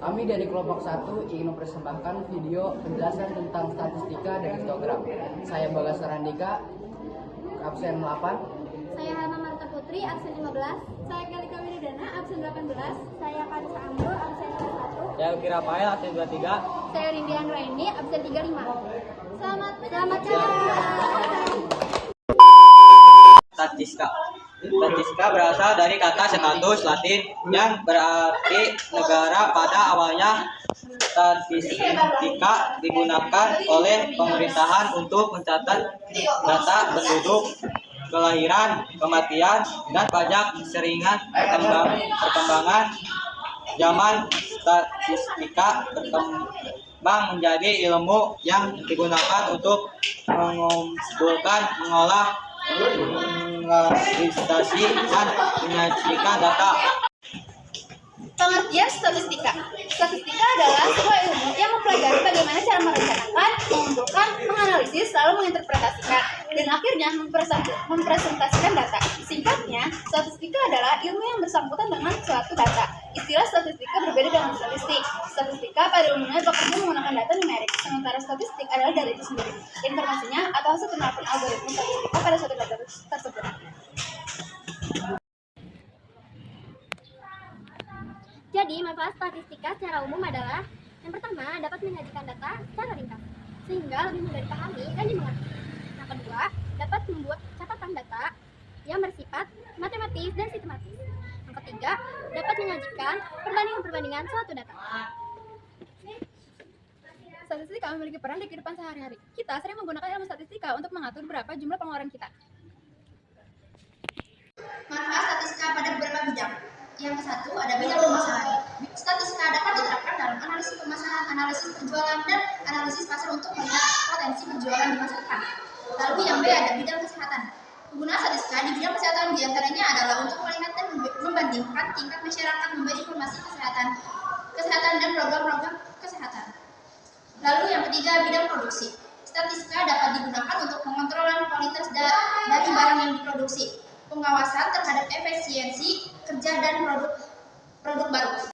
Kami dari kelompok 1 ingin mempersembahkan video penjelasan tentang statistika dan histogram. Saya Bagas Sarandika, absen 8. Saya Halma Marta Putri, absen 15. Saya Kalika Wiridana, absen 18. Saya Karisa Amro, absen 21. Saya Uki Rafael, absen 23. Saya Rindian Raini, absen 35. Selamat jalan. Statistika. Statistika berasal dari kata status Latin yang berarti negara. Pada awalnya statistika digunakan oleh pemerintahan untuk mencatat data penduduk, kelahiran, kematian, dan pajak. Seringan perkembangan zaman statistika berkembang menjadi ilmu yang digunakan untuk mengumpulkan, mengolah, menganalisis, dan menyajikan data. Pengertian statistika. Statistika adalah sebuah ilmu yang mempelajari bagaimana cara merencanakan, mengumpulkan, menganalisis, lalu menginterpretasikan, dan akhirnya mempresentasikan data. Singkatnya, statistika adalah ilmu yang bersangkutan dengan suatu data. Istilah statistika berbeda dengan statistik. Statistika pada umumnya bekerja menggunakan data numerik, sementara statistik adalah dari itu sendiri, informasinya atau hasil penerapan algoritma statistika pada suatu data tersebut. Jadi, manfaat statistika secara umum adalah yang pertama, dapat menyajikan data secara ringkas, sehingga lebih mudah dipahami dan dimengerti. Yang kedua, dapat membuat catatan data yang bersifat matematis dan sistematis. Yang ketiga, dapat menyajikan perbandingan-perbandingan suatu data. Statistika memiliki peran di kehidupan sehari-hari. Kita sering menggunakan ilmu statistika untuk mengatur berapa jumlah pengeluaran kita. Manfaat statistika pada beberapa bidang. Yang ke-1 ada bidang pemasaran. Statistika dapat diterapkan dalam analisis pemasaran, analisis penjualan, dan analisis pasar untuk melihat potensi penjualan di masa depan. Lalu yang B ada bidang kesehatan. Penggunaan statistika di bidang kesehatan diantaranya adalah untuk melihat dan membandingkan tingkat masyarakat, memberi informasi kesehatan dan program-program kesehatan. Lalu yang ketiga bidang produksi. Statistika dapat digunakan untuk pengontrolan kualitas dari barang yang diproduksi, pengawasan terhadap efisiensi kerja dan produk baru.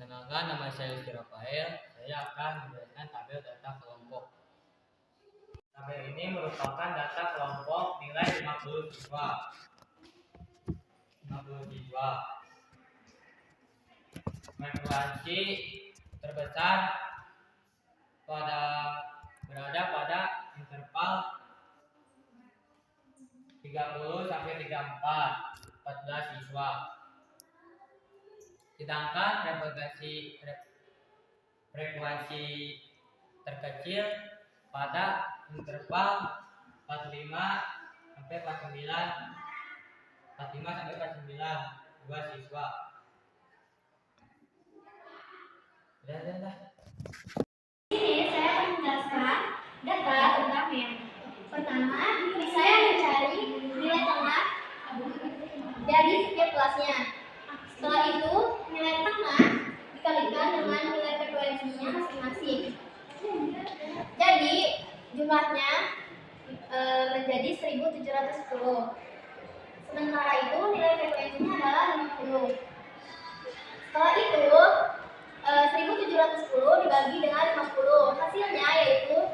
Perkenalkan, nama saya Uki Rafael. Saya akan menjelaskan tabel data kelompok. Tabel ini merupakan data kelompok nilai 50 siswa. Frekuensi terbesar berada pada interval 30 sampai 34, 14 siswa. Sedangkan frekuensi terkecil pada interval 45 sampai 49, 2 siswa. Ini saya akan menjelaskan data tentang MEN. Pertama, saya mencari nilai tengah dari setiap kelasnya. Setelah itu, nilai tengah dikalikan dengan nilai frekuensinya masing-masing. Jadi, jumlahnya menjadi 1710. Sementara itu, nilai frekuensinya adalah 50. Setelah itu, 1710 dibagi dengan 50. Hasilnya yaitu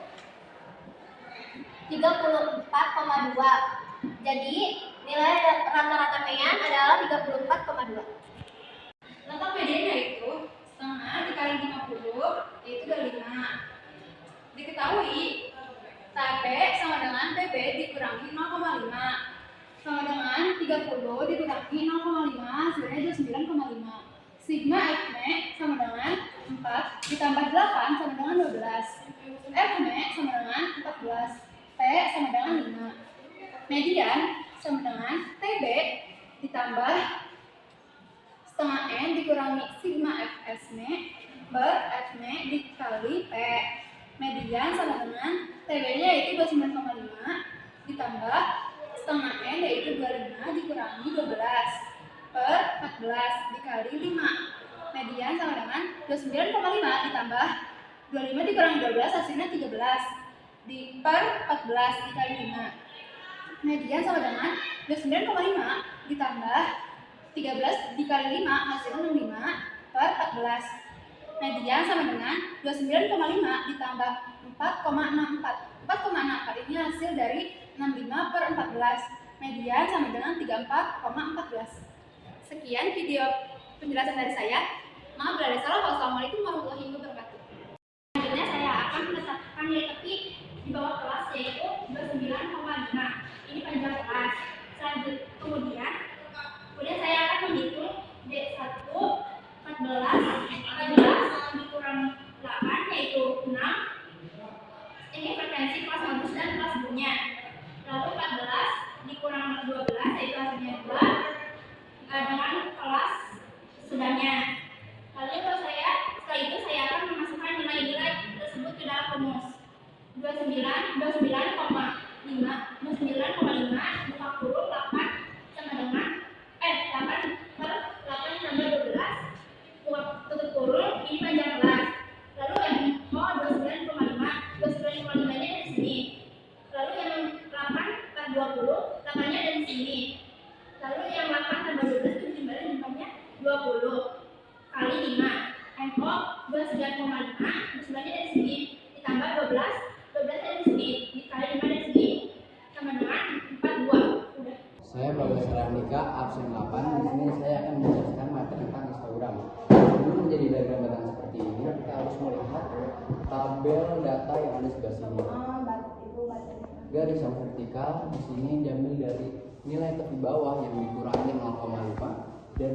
34,2. Jadi Nilai rata-rata MEAN adalah 34,2. Letak median yaitu setengah dikali 50 yaitu 25. Diketahui TP sama dengan PB dikurangi 0,5 sama dengan 30 dikurangi 0,5 hasilnya 29,5. Sigma Fme sama dengan 4 ditambah 8 sama dengan 12. Fme sama dengan 14. T sama dengan 5. Median sama dengan TB ditambah setengah N dikurangi sigma Fsme per Fme dikali P. Median sama dengan TB-nya yaitu 29,5 ditambah setengah N yaitu 25 dikurangi 12 per 14 dikali 5. Median sama dengan 29,5 ditambah 25 dikurangi 12 hasilnya 13 di per 14 dikali 5. Median sama dengan 29,5 ditambah 13 dikali 5 hasilnya 65 per 14. Median sama dengan 29,5 ditambah 4,64. 4,64 ini hasil dari 65 per 14. Median sama dengan 34,14. Sekian video penjelasan dari saya. Maaf bila ada salah. Wassalamualaikum warahmatullahi wabarakatuh. Selanjutnya saya akan menetapkan nilai tepi di bawah kelas yaitu 29,5. Ini panjang kelas. Kemudian saya akan menghitung D1 14 dikurang 8 yaitu 6. Ini frekuensi kelas bagus dan kelas bunyi. Lalu 14 dikurang 12 yaitu hasilnya 2 dengan kelas sudahnya. Lalu setelah itu saya akan memasukkan nilai-nilai tersebut ke dalam rumus. 29,5 48 sama dengan 8 per 8 tambah 12 tutup kurung ini panjang kelas. Lalu yang 29,5 nya dari sini. Lalu yang 8 per 20 8-nya dari sini. Lalu yang 8 tambah 12 itu jumlahnya 20 kali 5. NO 29,5 jumlahnya dari sini ditambah 12 dari sini dikali 5 dari sini sama dengan 42. Udah. Saya Bagas Randika, absen 8. Di sini saya akan menjelaskan materi tentang histogram. Sebelum menjadi diagram batang seperti ini, kita harus melihat tabel data yang ada di sebelah sini. Garis yang vertikal di sini diambil dari nilai tepi bawah yang dikurangi 0,5 dan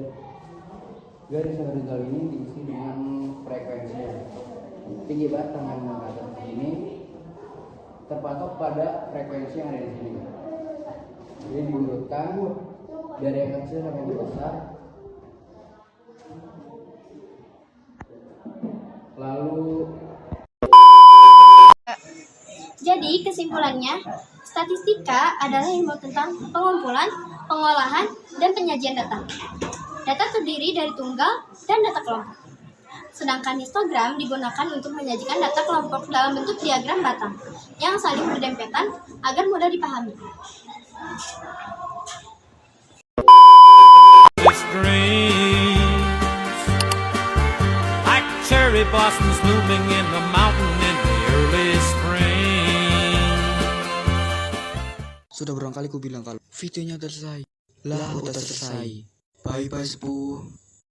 garis yang horizontal ini diisi dengan frekuensinya. Tinggi batang yang ada di sini terpatok pada frekuensi yang ada di sini. Jadi diurutkan dari yang kecil sampai yang besar. Lalu Jadi kesimpulannya, statistika adalah ilmu tentang pengumpulan, pengolahan, dan penyajian data. Data terdiri dari tunggal dan data kelompok. Sedangkan histogram digunakan untuk menyajikan data kelompok dalam bentuk diagram batang yang saling berdempetan agar mudah dipahami. It's green, like cherry blossoms blooming in the mountain in the early spring. Sudah berulang kali ku bilang kalau videonya udah selesai. Lah udah selesai. Bye bye sepuh.